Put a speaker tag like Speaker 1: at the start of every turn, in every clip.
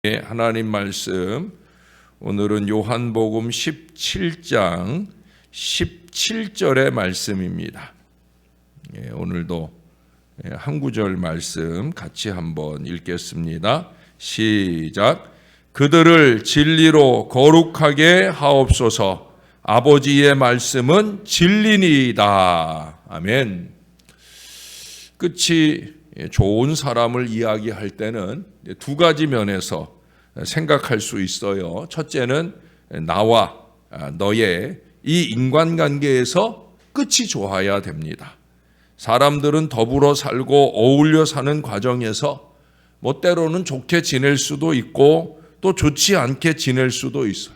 Speaker 1: 하나님 말씀, 오늘은 요한복음 17장 17절의 말씀입니다. 오늘도 한 구절 말씀 같이 한번 읽겠습니다. 시작. 그들을 진리로 거룩하게 하옵소서. 아버지의 말씀은 진리니이다. 아멘. 끝이 좋은 사람을 이야기할 때는 두 가지 면에서 생각할 수 있어요. 첫째는 나와 너의 이 인간관계에서 끝이 좋아야 됩니다. 사람들은 더불어 살고 어울려 사는 과정에서 때로는 좋게 지낼 수도 있고 또 좋지 않게 지낼 수도 있어요.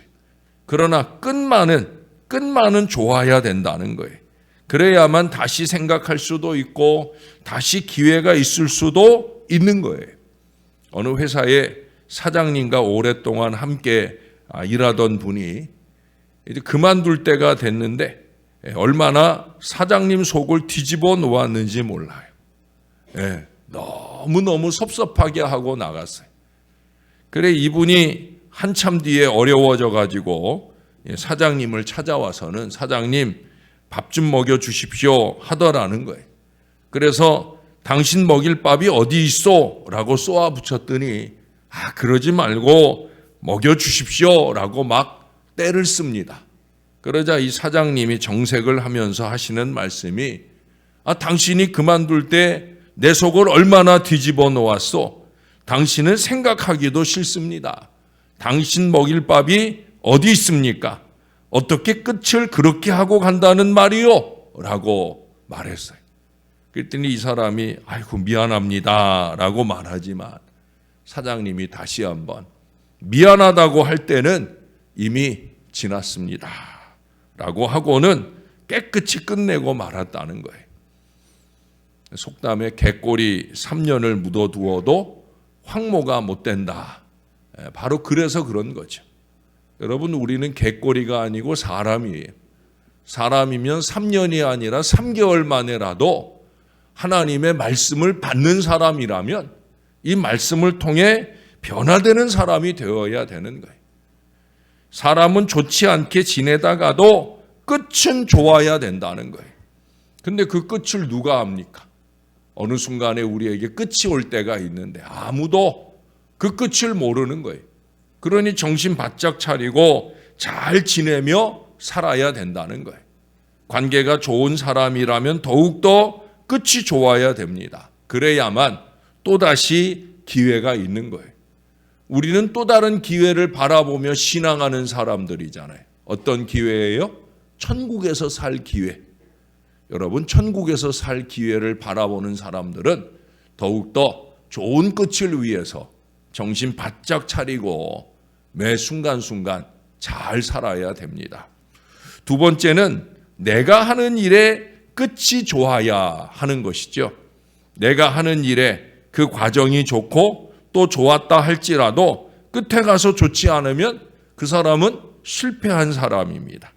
Speaker 1: 그러나 끝만은 좋아야 된다는 거예요. 그래야만 다시 생각할 수도 있고 다시 기회가 있을 수도 있는 거예요. 어느 회사의 사장님과 오랫동안 함께 일하던 분이 이제 그만둘 때가 됐는데 얼마나 사장님 속을 뒤집어 놓았는지 몰라요. 너무너무 섭섭하게 하고 나갔어요. 그래 이분이 한참 뒤에 어려워져 가지고 사장님을 찾아와서는 사장님 밥 좀 먹여 주십시오 하더라는 거예요. 그래서 당신 먹일 밥이 어디 있어? 라고 쏘아 붙였더니 그러지 말고 먹여 주십시오 라고 막 떼를 씁니다. 그러자 이 사장님이 정색을 하면서 하시는 말씀이 당신이 그만둘 때 내 속을 얼마나 뒤집어 놓았소? 당신은 생각하기도 싫습니다. 당신 먹일 밥이 어디 있습니까? 어떻게 끝을 그렇게 하고 간다는 말이요? 라고 말했어요. 그랬더니 이 사람이 아이고 미안합니다 라고 말하지만 사장님이 다시 한번 미안하다고 할 때는 이미 지났습니다 라고 하고는 깨끗이 끝내고 말았다는 거예요. 속담에 개꼬리 3년을 묻어두어도 황모가 못 된다. 바로 그래서 그런 거죠. 여러분 우리는 개꼬리가 아니고 사람이에요. 사람이면 3년이 아니라 3개월 만에라도 하나님의 말씀을 받는 사람이라면 이 말씀을 통해 변화되는 사람이 되어야 되는 거예요. 사람은 좋지 않게 지내다가도 끝은 좋아야 된다는 거예요. 근데 그 끝을 누가 압니까? 어느 순간에 우리에게 끝이 올 때가 있는데 아무도 그 끝을 모르는 거예요. 그러니 정신 바짝 차리고 잘 지내며 살아야 된다는 거예요. 관계가 좋은 사람이라면 더욱더 끝이 좋아야 됩니다. 그래야만 또다시 기회가 있는 거예요. 우리는 또 다른 기회를 바라보며 신앙하는 사람들이잖아요. 어떤 기회예요? 천국에서 살 기회. 여러분 천국에서 살 기회를 바라보는 사람들은 더욱더 좋은 끝을 위해서 정신 바짝 차리고 매 순간순간 잘 살아야 됩니다. 두 번째는 내가 하는 일의 끝이 좋아야 하는 것이죠. 내가 하는 일에 그 과정이 좋고 또 좋았다 할지라도 끝에 가서 좋지 않으면 그 사람은 실패한 사람입니다.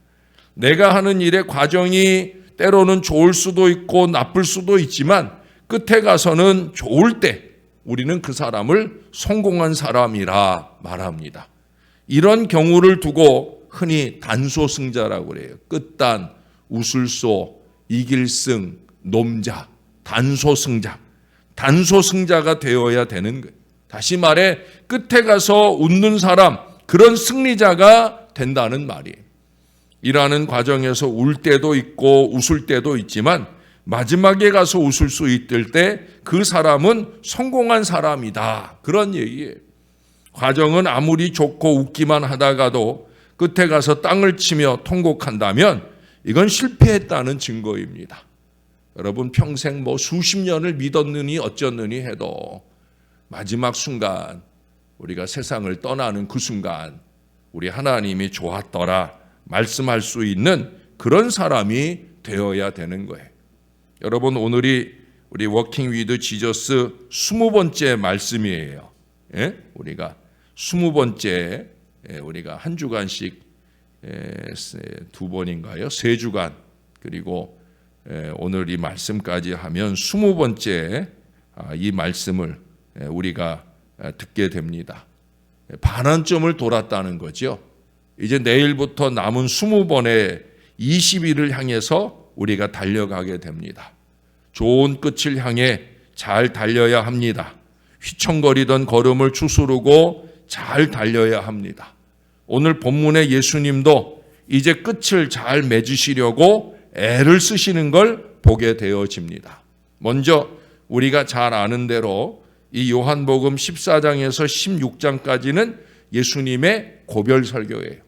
Speaker 1: 내가 하는 일의 과정이 때로는 좋을 수도 있고 나쁠 수도 있지만 끝에 가서는 좋을 때 우리는 그 사람을 성공한 사람이라 말합니다. 이런 경우를 두고 흔히 단소승자라고 그래요. 끝단, 우술소, 이길승, 놈자, 단소승자. 단소승자가 되어야 되는 거예요. 다시 말해 끝에 가서 웃는 사람, 그런 승리자가 된다는 말이에요. 일하는 과정에서 울 때도 있고 웃을 때도 있지만 마지막에 가서 웃을 수 있을 때 그 사람은 성공한 사람이다. 그런 얘기예요. 과정은 아무리 좋고 웃기만 하다가도 끝에 가서 땅을 치며 통곡한다면 이건 실패했다는 증거입니다. 여러분 평생 수십 년을 믿었느니 어쩌느니 해도 마지막 순간 우리가 세상을 떠나는 그 순간 우리 하나님이 좋았더라 말씀할 수 있는 그런 사람이 되어야 되는 거예요. 여러분 오늘이 우리 워킹 위드 지저스 20번째 말씀이에요. 우리가 20번째 우리가 한 주간씩 두 번인가요? 세 주간 그리고 오늘 이 말씀까지 하면 20번째 이 말씀을 우리가 듣게 됩니다. 반환점을 돌았다는 거죠. 이제 내일부터 남은 20번의 20일을 향해서 우리가 달려가게 됩니다. 좋은 끝을 향해 잘 달려야 합니다. 휘청거리던 걸음을 추스르고 잘 달려야 합니다. 오늘 본문의 예수님도 이제 끝을 잘 맺으시려고 애를 쓰시는 걸 보게 되어집니다. 먼저 우리가 잘 아는 대로 이 요한복음 14장에서 16장까지는 예수님의 고별 설교예요.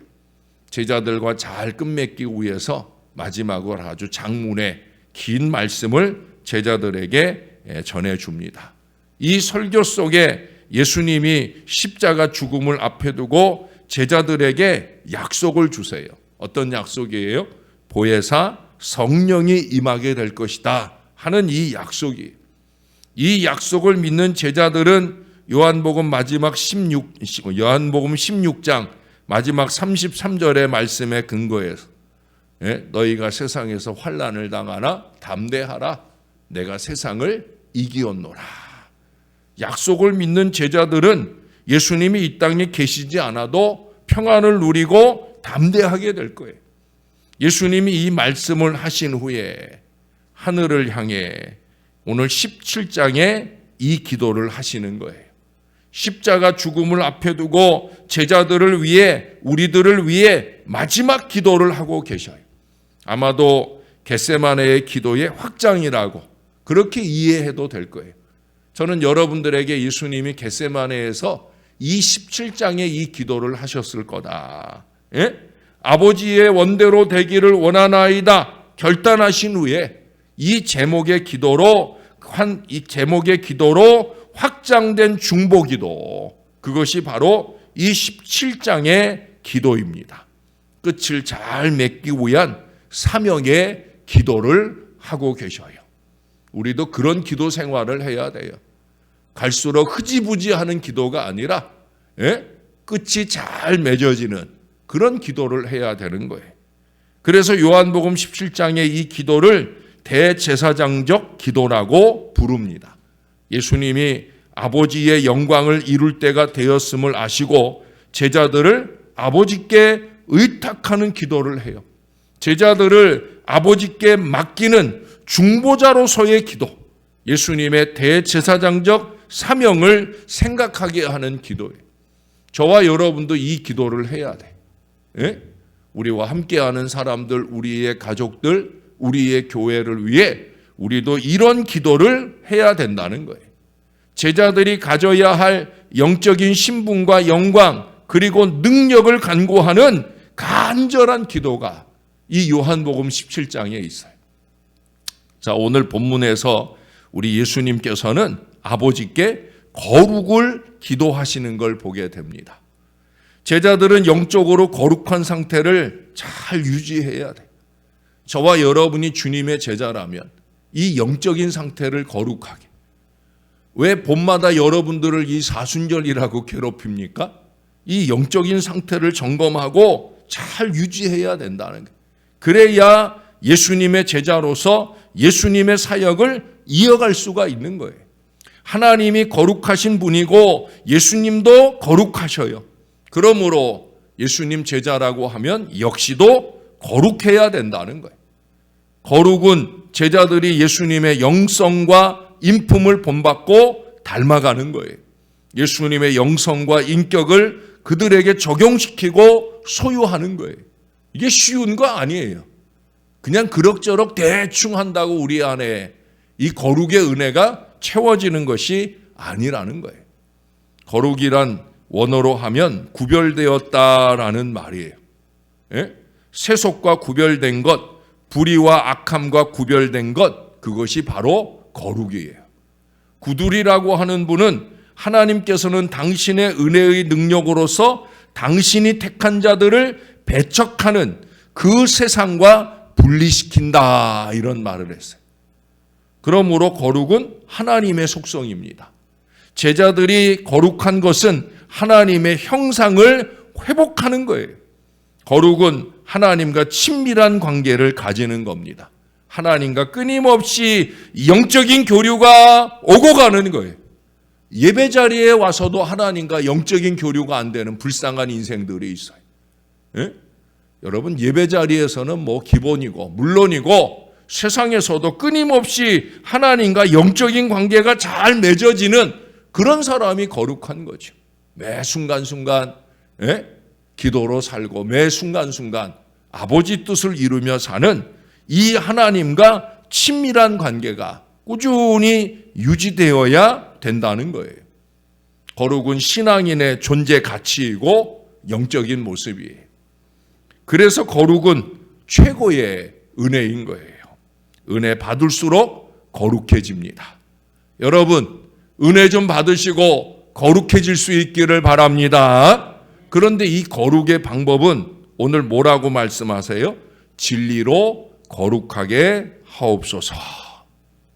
Speaker 1: 제자들과 잘 끝맺기 위해서 마지막으로 아주 장문의 긴 말씀을 제자들에게 전해줍니다. 이 설교 속에 예수님이 십자가 죽음을 앞에 두고 제자들에게 약속을 주세요. 어떤 약속이에요? 보혜사 성령이 임하게 될 것이다 하는 이 약속이. 이 약속을 믿는 제자들은 요한복음 16장 마지막 33절의 말씀에 근거해서 너희가 세상에서 환난을 당하나 담대하라 내가 세상을 이기었노라. 약속을 믿는 제자들은 예수님이 이 땅에 계시지 않아도 평안을 누리고 담대하게 될 거예요. 예수님이 이 말씀을 하신 후에 하늘을 향해 오늘 17장에 이 기도를 하시는 거예요. 십자가 죽음을 앞에 두고 제자들을 위해 우리들을 위해 마지막 기도를 하고 계셔요. 아마도 겟세마네의 기도의 확장이라고 그렇게 이해해도 될 거예요. 저는 여러분들에게 예수님이 겟세마네에서 이 17장에 이 기도를 하셨을 거다. 아버지의 원대로 되기를 원하나이다 결단하신 후에 이 제목의 기도로 확장된 중보기도, 그것이 바로 이 17장의 기도입니다. 끝을 잘 맺기 위한 사명의 기도를 하고 계셔요. 우리도 그런 기도 생활을 해야 돼요. 갈수록 흐지부지하는 기도가 아니라 끝이 잘 맺어지는 그런 기도를 해야 되는 거예요. 그래서 요한복음 17장의 이 기도를 대제사장적 기도라고 부릅니다. 예수님이 아버지의 영광을 이룰 때가 되었음을 아시고 제자들을 아버지께 의탁하는 기도를 해요. 제자들을 아버지께 맡기는 중보자로서의 기도, 예수님의 대제사장적 사명을 생각하게 하는 기도예요. 저와 여러분도 이 기도를 해야 돼. 우리와 함께하는 사람들, 우리의 가족들, 우리의 교회를 위해 우리도 이런 기도를 해야 된다는 거예요. 제자들이 가져야 할 영적인 신분과 영광 그리고 능력을 간구하는 간절한 기도가 이 요한복음 17장에 있어요. 자, 오늘 본문에서 우리 예수님께서는 아버지께 거룩을 기도하시는 걸 보게 됩니다. 제자들은 영적으로 거룩한 상태를 잘 유지해야 돼요. 저와 여러분이 주님의 제자라면 이 영적인 상태를 거룩하게. 왜 봄마다 여러분들을 이 사순절이라고 괴롭힙니까? 이 영적인 상태를 점검하고 잘 유지해야 된다는 거예요. 그래야 예수님의 제자로서 예수님의 사역을 이어갈 수가 있는 거예요. 하나님이 거룩하신 분이고 예수님도 거룩하셔요. 그러므로 예수님 제자라고 하면 역시도 거룩해야 된다는 거예요. 거룩은 제자들이 예수님의 영성과 인품을 본받고 닮아가는 거예요. 예수님의 영성과 인격을 그들에게 적용시키고 소유하는 거예요. 이게 쉬운 거 아니에요. 그냥 그럭저럭 대충 한다고 우리 안에 이 거룩의 은혜가 채워지는 것이 아니라는 거예요. 거룩이란 원어로 하면 구별되었다라는 말이에요. 세속과 구별된 것, 불의와 악함과 구별된 것, 그것이 바로 거룩이에요. 구두리라고 하는 분은 하나님께서는 당신의 은혜의 능력으로서 당신이 택한 자들을 배척하는 그 세상과 분리시킨다, 이런 말을 했어요. 그러므로 거룩은 하나님의 속성입니다. 제자들이 거룩한 것은 하나님의 형상을 회복하는 거예요. 거룩은 하나님과 친밀한 관계를 가지는 겁니다. 하나님과 끊임없이 영적인 교류가 오고 가는 거예요. 예배 자리에 와서도 하나님과 영적인 교류가 안 되는 불쌍한 인생들이 있어요. 예? 여러분, 예배 자리에서는 뭐 기본이고 물론이고 세상에서도 끊임없이 하나님과 영적인 관계가 잘 맺어지는 그런 사람이 거룩한 거죠. 매 순간순간 기도로 살고 매 순간순간 아버지 뜻을 이루며 사는 이 하나님과 친밀한 관계가 꾸준히 유지되어야 된다는 거예요. 거룩은 신앙인의 존재 가치이고 영적인 모습이에요. 그래서 거룩은 최고의 은혜인 거예요. 은혜 받을수록 거룩해집니다. 여러분, 은혜 좀 받으시고 거룩해질 수 있기를 바랍니다. 그런데 이 거룩의 방법은 오늘 뭐라고 말씀하세요? 진리로 거룩하게 하옵소서.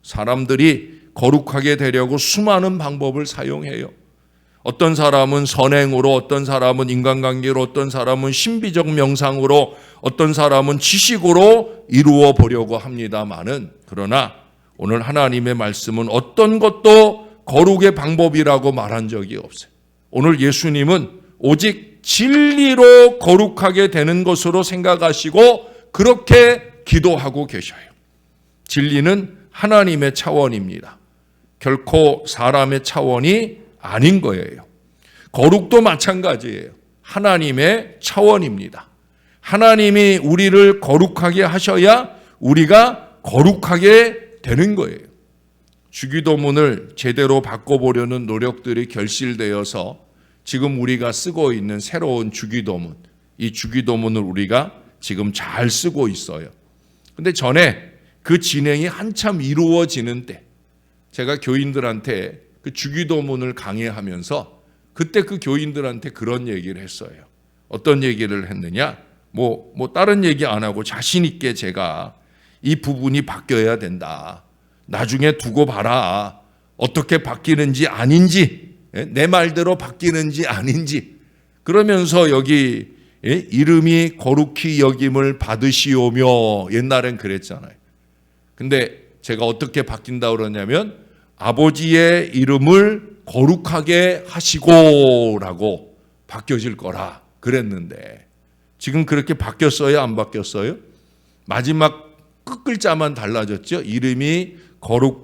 Speaker 1: 사람들이 거룩하게 되려고 수많은 방법을 사용해요. 어떤 사람은 선행으로, 어떤 사람은 인간관계로, 어떤 사람은 신비적 명상으로, 어떤 사람은 지식으로 이루어 보려고 합니다마는, 그러나 오늘 하나님의 말씀은 어떤 것도 거룩의 방법이라고 말한 적이 없어요. 오늘 예수님은 오직 진리로 거룩하게 되는 것으로 생각하시고 그렇게 기도하고 계셔요. 진리는 하나님의 차원입니다. 결코 사람의 차원이 아닌 거예요. 거룩도 마찬가지예요. 하나님의 차원입니다. 하나님이 우리를 거룩하게 하셔야 우리가 거룩하게 되는 거예요. 주기도문을 제대로 바꿔보려는 노력들이 결실되어서 지금 우리가 쓰고 있는 새로운 주기도문, 이 주기도문을 우리가 지금 잘 쓰고 있어요. 근데 전에 그 진행이 한참 이루어지는 때 제가 교인들한테 그 주기도문을 강의하면서 그때 그 교인들한테 그런 얘기를 했어요. 어떤 얘기를 했느냐? 뭐 다른 얘기 안 하고 자신 있게 제가 이 부분이 바뀌어야 된다. 나중에 두고 봐라. 어떻게 바뀌는지 아닌지, 내 말대로 바뀌는지 아닌지. 그러면서 여기 이름이 거룩히 여김을 받으시오며 옛날엔 그랬잖아요. 근데 제가 어떻게 바뀐다고 그러냐면 아버지의 이름을 거룩하게 하시고라고 바뀌어질 거라 그랬는데 지금 그렇게 바뀌었어요? 안 바뀌었어요? 마지막 끝글자만 달라졌죠. 이름이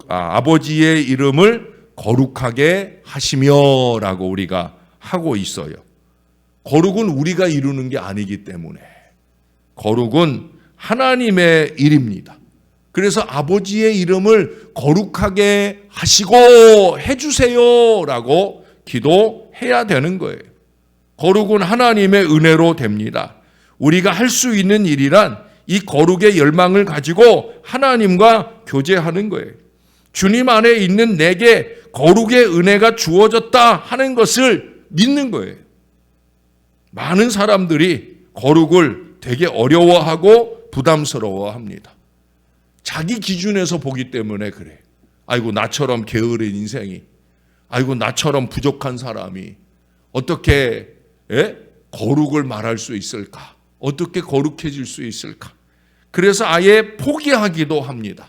Speaker 1: 아버지의 이름을 거룩하게 하시며라고 우리가 하고 있어요. 거룩은 우리가 이루는 게 아니기 때문에 거룩은 하나님의 일입니다. 그래서 아버지의 이름을 거룩하게 하시고 해주세요라고 기도해야 되는 거예요. 거룩은 하나님의 은혜로 됩니다. 우리가 할 수 있는 일이란 이 거룩의 열망을 가지고 하나님과 교제하는 거예요. 주님 안에 있는 내게 거룩의 은혜가 주어졌다 하는 것을 믿는 거예요. 많은 사람들이 거룩을 되게 어려워하고 부담스러워합니다. 자기 기준에서 보기 때문에 그래. 아이고 나처럼 게으른 인생이, 아이고 나처럼 부족한 사람이 어떻게 거룩을 말할 수 있을까? 어떻게 거룩해질 수 있을까? 그래서 아예 포기하기도 합니다.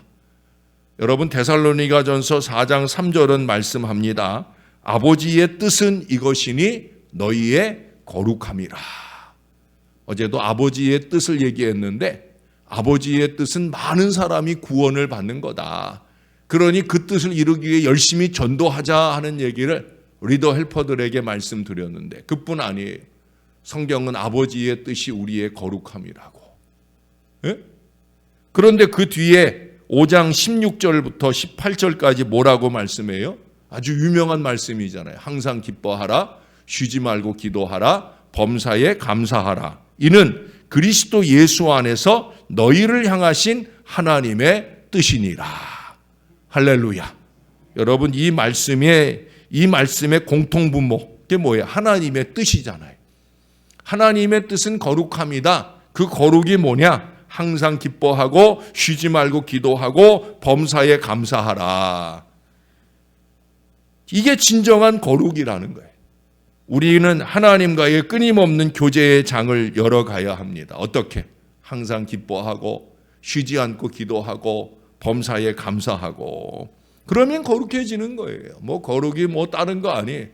Speaker 1: 여러분 데살로니가전서 4장 3절은 말씀합니다. 아버지의 뜻은 이것이니 너희의 거룩함이라. 어제도 아버지의 뜻을 얘기했는데 아버지의 뜻은 많은 사람이 구원을 받는 거다. 그러니 그 뜻을 이루기 위해 열심히 전도하자 하는 얘기를 리더 헬퍼들에게 말씀드렸는데 그뿐 아니에요. 성경은 아버지의 뜻이 우리의 거룩함이라고. 예? 그런데 그 뒤에 5장 16절부터 18절까지 뭐라고 말씀해요? 아주 유명한 말씀이잖아요. 항상 기뻐하라, 쉬지 말고 기도하라, 범사에 감사하라. 이는 그리스도 예수 안에서 너희를 향하신 하나님의 뜻이니라. 할렐루야. 여러분 이 말씀의 공통분모 그게 뭐예요? 하나님의 뜻이잖아요. 하나님의 뜻은 거룩함이다. 그 거룩이 뭐냐? 항상 기뻐하고 쉬지 말고 기도하고 범사에 감사하라. 이게 진정한 거룩이라는 거예요. 우리는 하나님과의 끊임없는 교제의 장을 열어가야 합니다. 어떻게? 항상 기뻐하고 쉬지 않고 기도하고 범사에 감사하고 그러면 거룩해지는 거예요. 거룩이 다른 거 아니에요.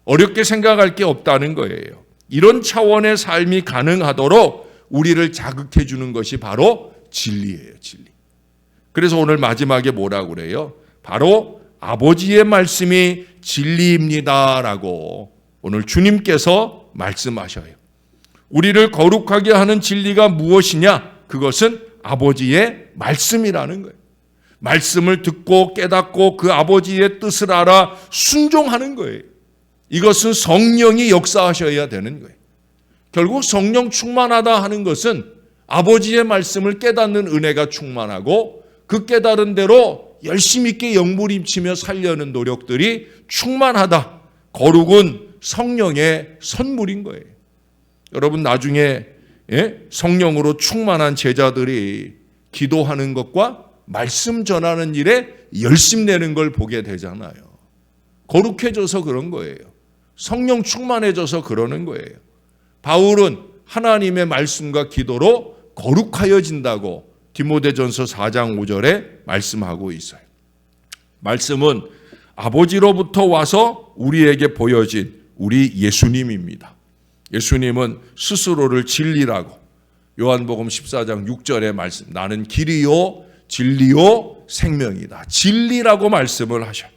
Speaker 1: 어렵게 생각할 게 없다는 거예요. 이런 차원의 삶이 가능하도록 우리를 자극해 주는 것이 바로 진리예요, 진리. 그래서 오늘 마지막에 뭐라고 그래요? 바로 아버지의 말씀이 진리입니다라고 오늘 주님께서 말씀하셔요. 우리를 거룩하게 하는 진리가 무엇이냐? 그것은 아버지의 말씀이라는 거예요. 말씀을 듣고 깨닫고 그 아버지의 뜻을 알아 순종하는 거예요. 이것은 성령이 역사하셔야 되는 거예요. 결국 성령 충만하다 하는 것은 아버지의 말씀을 깨닫는 은혜가 충만하고 그 깨달은 대로 열심히 있게 영부림치며 살려는 노력들이 충만하다. 거룩은 성령의 선물인 거예요. 여러분 나중에 성령으로 충만한 제자들이 기도하는 것과 말씀 전하는 일에 열심 내는 걸 보게 되잖아요. 거룩해져서 그런 거예요. 성령 충만해져서 그러는 거예요. 바울은 하나님의 말씀과 기도로 거룩하여진다고 디모데전서 4장 5절에 말씀하고 있어요. 말씀은 아버지로부터 와서 우리에게 보여진 우리 예수님입니다. 예수님은 스스로를 진리라고 요한복음 14장 6절에 말씀, 나는 길이요 진리요 생명이다. 진리라고 말씀을 하셔요.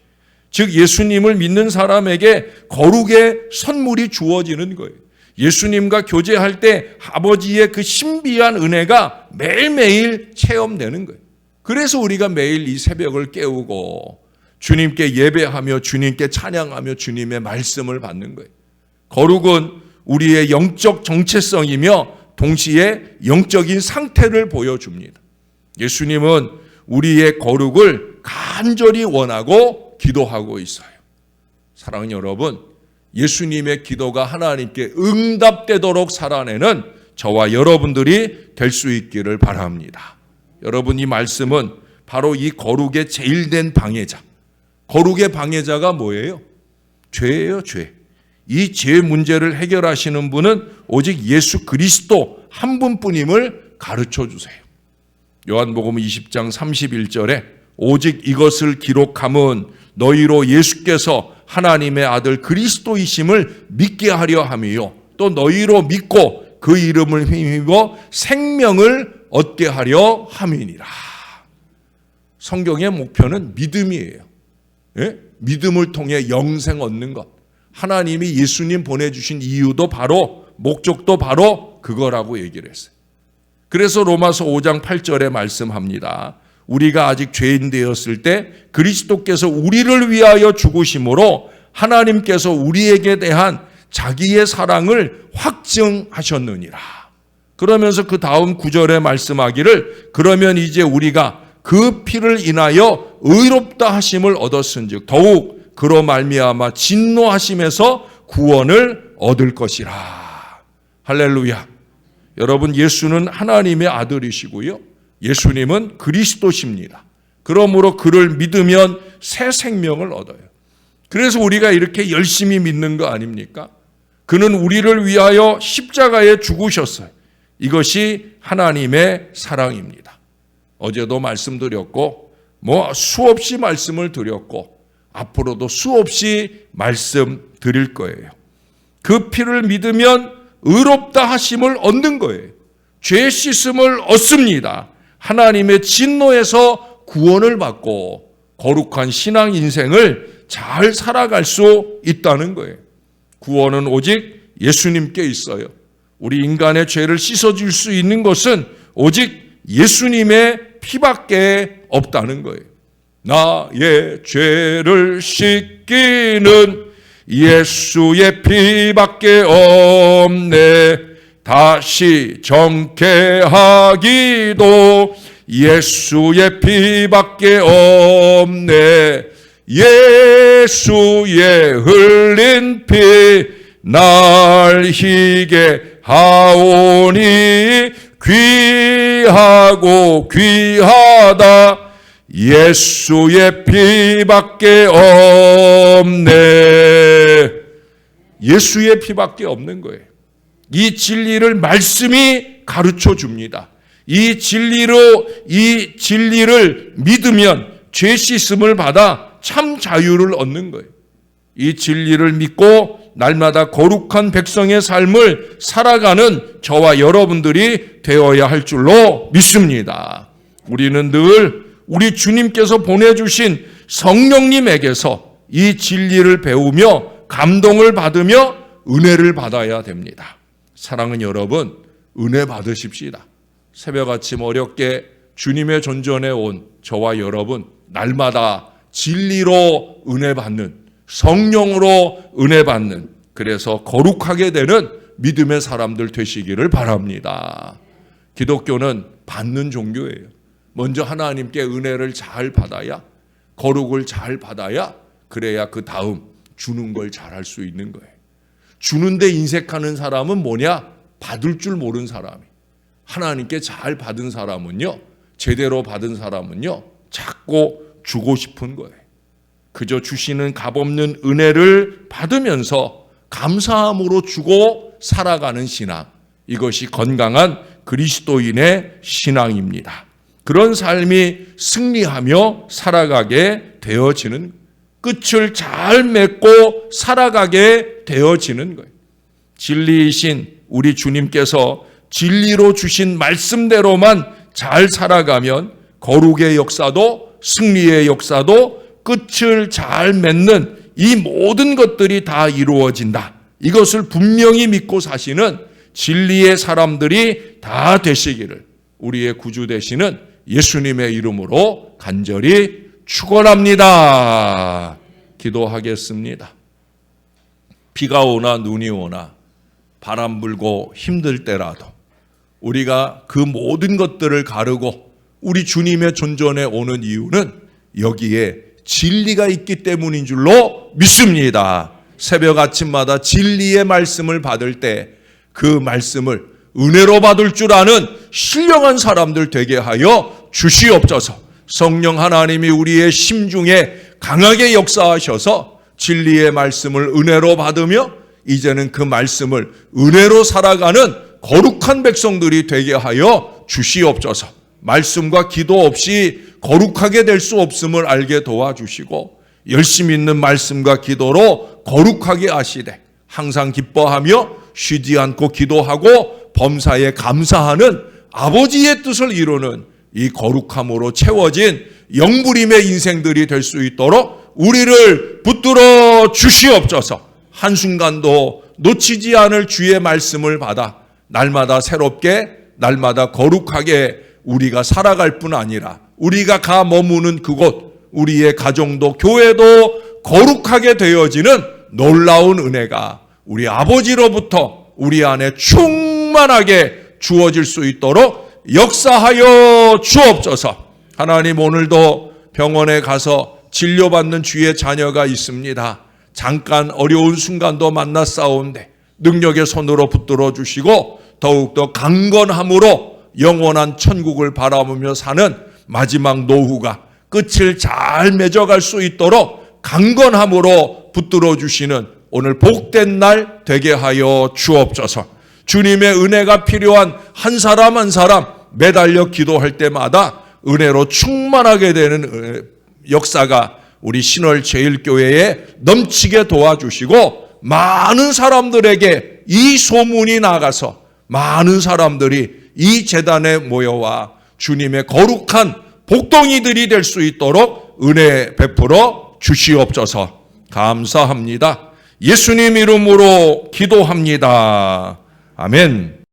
Speaker 1: 즉 예수님을 믿는 사람에게 거룩의 선물이 주어지는 거예요. 예수님과 교제할 때 아버지의 그 신비한 은혜가 매일매일 체험되는 거예요. 그래서 우리가 매일 이 새벽을 깨우고 주님께 예배하며 주님께 찬양하며 주님의 말씀을 받는 거예요. 거룩은 우리의 영적 정체성이며 동시에 영적인 상태를 보여줍니다. 예수님은 우리의 거룩을 간절히 원하고 기도하고 있어요. 사랑하는 여러분, 예수님의 기도가 하나님께 응답되도록 살아내는 저와 여러분들이 될 수 있기를 바랍니다. 여러분, 이 말씀은 바로 이 거룩의 제일된 방해자. 거룩의 방해자가 뭐예요? 죄예요, 죄. 이 죄 문제를 해결하시는 분은 오직 예수 그리스도 한 분뿐임을 가르쳐 주세요. 요한복음 20장 31절에 오직 이것을 기록함은 너희로 예수께서 하나님의 아들 그리스도이심을 믿게 하려 함이요 또 너희로 믿고 그 이름을 힘입어 생명을 얻게 하려 함이니라. 성경의 목표는 믿음이에요. 예? 믿음을 통해 영생 얻는 것. 하나님이 예수님 보내주신 이유도 바로 목적도 바로 그거라고 얘기를 했어요. 그래서 로마서 5장 8절에 말씀합니다. 우리가 아직 죄인 되었을 때 그리스도께서 우리를 위하여 죽으심으로 하나님께서 우리에게 대한 자기의 사랑을 확증하셨느니라. 그러면서 그 다음 9절에 말씀하기를 그러면 이제 우리가 그 피를 인하여 의롭다 하심을 얻었은즉 더욱 그로 말미암아 진노하심에서 구원을 얻을 것이라. 할렐루야. 여러분, 예수는 하나님의 아들이시고요. 예수님은 그리스도십니다. 그러므로 그를 믿으면 새 생명을 얻어요. 그래서 우리가 이렇게 열심히 믿는 거 아닙니까? 그는 우리를 위하여 십자가에 죽으셨어요. 이것이 하나님의 사랑입니다. 어제도 말씀드렸고 수없이 말씀을 드렸고 앞으로도 수없이 말씀드릴 거예요. 그 피를 믿으면 의롭다 하심을 얻는 거예요. 죄 씻음을 얻습니다. 하나님의 진노에서 구원을 받고 거룩한 신앙 인생을 잘 살아갈 수 있다는 거예요. 구원은 오직 예수님께 있어요. 우리 인간의 죄를 씻어줄 수 있는 것은 오직 예수님의 피밖에 없다는 거예요. 나의 죄를 씻기는 예수의 피밖에 없네. 다시 정케하기도 예수의 피밖에 없네. 예수의 흘린 피 날 희게 하오니 귀하고 귀하다. 예수의 피밖에 없네. 예수의 피밖에 없는 거예요. 이 진리를 말씀이 가르쳐 줍니다. 이 진리를 믿으면 죄 씻음을 받아 참 자유를 얻는 거예요. 이 진리를 믿고 날마다 거룩한 백성의 삶을 살아가는 저와 여러분들이 되어야 할 줄로 믿습니다. 우리는 늘 우리 주님께서 보내주신 성령님에게서 이 진리를 배우며 감동을 받으며 은혜를 받아야 됩니다. 사랑하는 여러분, 은혜 받으십시다. 새벽 아침 어렵게 주님의 존전에 온 저와 여러분, 날마다 진리로 은혜 받는, 성령으로 은혜 받는, 그래서 거룩하게 되는 믿음의 사람들 되시기를 바랍니다. 기독교는 받는 종교예요. 먼저 하나님께 은혜를 잘 받아야, 거룩을 잘 받아야, 그래야 그 다음 주는 걸 잘할 수 있는 거예요. 주는데 인색하는 사람은 뭐냐? 받을 줄 모르는 사람이. 하나님께 잘 받은 사람은요, 제대로 받은 사람은요, 자꾸 주고 싶은 거예요. 그저 주시는 값없는 은혜를 받으면서 감사함으로 주고 살아가는 신앙, 이것이 건강한 그리스도인의 신앙입니다. 그런 삶이 승리하며 살아가게 되어지는, 끝을 잘 맺고 살아가게 되어지는 거예요. 진리이신 우리 주님께서 진리로 주신 말씀대로만 잘 살아가면 거룩의 역사도 승리의 역사도 끝을 잘 맺는 이 모든 것들이 다 이루어진다. 이것을 분명히 믿고 사시는 진리의 사람들이 다 되시기를 우리의 구주 되시는 예수님의 이름으로 간절히 축원합니다. 기도하겠습니다. 비가 오나 눈이 오나 바람 불고 힘들 때라도 우리가 그 모든 것들을 가르고 우리 주님의 존전에 오는 이유는 여기에 진리가 있기 때문인 줄로 믿습니다. 새벽 아침마다 진리의 말씀을 받을 때 그 말씀을 은혜로 받을 줄 아는 신령한 사람들 되게 하여 주시옵소서. 성령 하나님이 우리의 심중에 강하게 역사하셔서 진리의 말씀을 은혜로 받으며 이제는 그 말씀을 은혜로 살아가는 거룩한 백성들이 되게 하여 주시옵소서. 말씀과 기도 없이 거룩하게 될 수 없음을 알게 도와주시고 열심히 있는 말씀과 기도로 거룩하게 하시되 항상 기뻐하며 쉬지 않고 기도하고 범사에 감사하는 아버지의 뜻을 이루는 이 거룩함으로 채워진 영부림의 인생들이 될 수 있도록 우리를 붙들어 주시옵소서. 한순간도 놓치지 않을 주의 말씀을 받아 날마다 새롭게 날마다 거룩하게 우리가 살아갈 뿐 아니라 우리가 가 머무는 그곳 우리의 가정도 교회도 거룩하게 되어지는 놀라운 은혜가 우리 아버지로부터 우리 안에 충만하게 주어질 수 있도록 역사하여 주옵소서. 하나님, 오늘도 병원에 가서 진료받는 주의 자녀가 있습니다. 잠깐 어려운 순간도 만났사온데 능력의 손으로 붙들어 주시고 더욱더 강건함으로 영원한 천국을 바라보며 사는 마지막 노후가 끝을 잘 맺어갈 수 있도록 강건함으로 붙들어 주시는 오늘 복된 날 되게 하여 주옵소서. 주님의 은혜가 필요한 한 사람 한 사람 매달려 기도할 때마다 은혜로 충만하게 되는 역사가 우리 신월 제일교회에 넘치게 도와주시고 많은 사람들에게 이 소문이 나가서 많은 사람들이 이 제단에 모여와 주님의 거룩한 복덩이들이 될 수 있도록 은혜 베풀어 주시옵소서. 감사합니다. 예수님 이름으로 기도합니다. 아멘.